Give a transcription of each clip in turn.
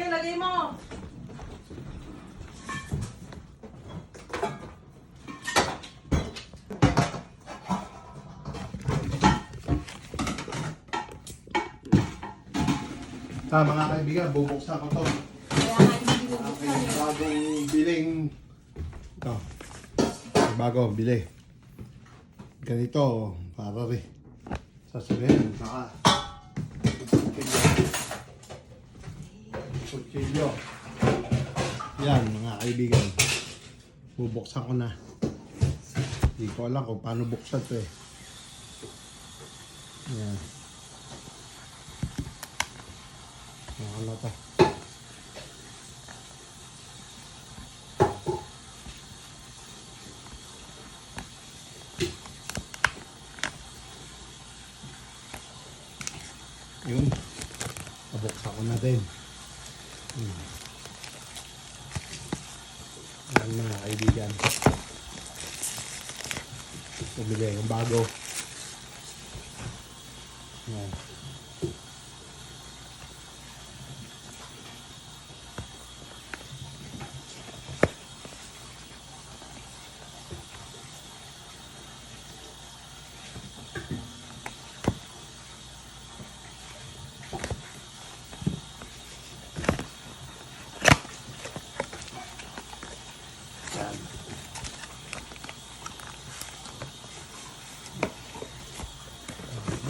Sige, lagay mo. Mga kaibigan, bubuksan ko to. Kaya nga hindi bubuksan Aking eh. bagong biling ito. Bago bili. Ganito para rin. Sasabihin, kutsilyo. Yan mga kaibigan. Bubuksan ko na. Hindi ko alam kung paano buksan to eh. Yan. Ano to? Yun. Nabuksan ko na din. Yan mga kaibigan. Bumili yung bago. Yan.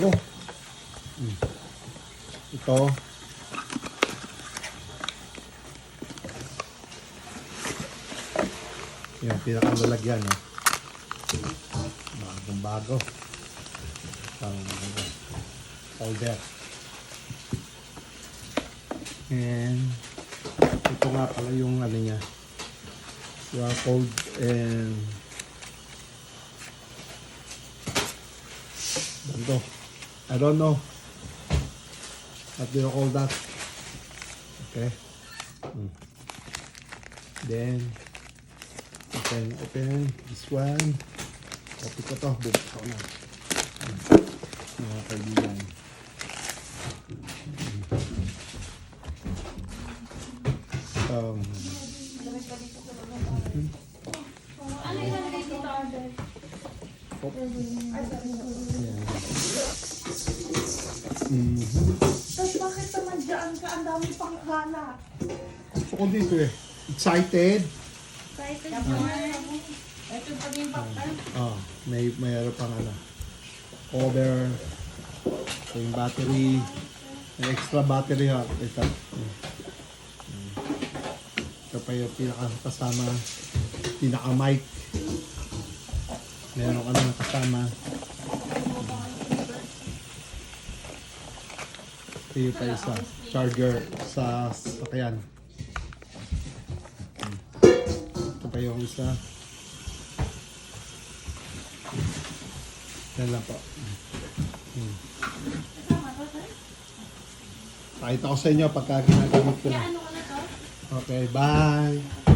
Oh. Ito. Yung pinakalalagyan, no? Bagong bago. Folder. And ito nga pala yung ano niya. QR code and ganito. I don't know what do you call that. Okay. Then open this one. Copy ko to. Buksan ko na. Mga kaibigan. Ano yung nalagay dito, order? Tapos bakit naman dyan ka? Ang dami pang hanap. Gusto ko dito eh. Excited. Excited naman. Ito pa din paktan. Mayroon pang ano. Cover. Yung battery. May extra battery ha. Ito. Ito pa yung pinaka-kasama. Pinaka-mic. Meron ka naman kasama. Ito yung pa isa. Charger sa sakyan. Ito pa yung isa. Yan lang po. Pakita ko sa inyo pagka ginagamit ko na. Ano ka na to? Okay, bye!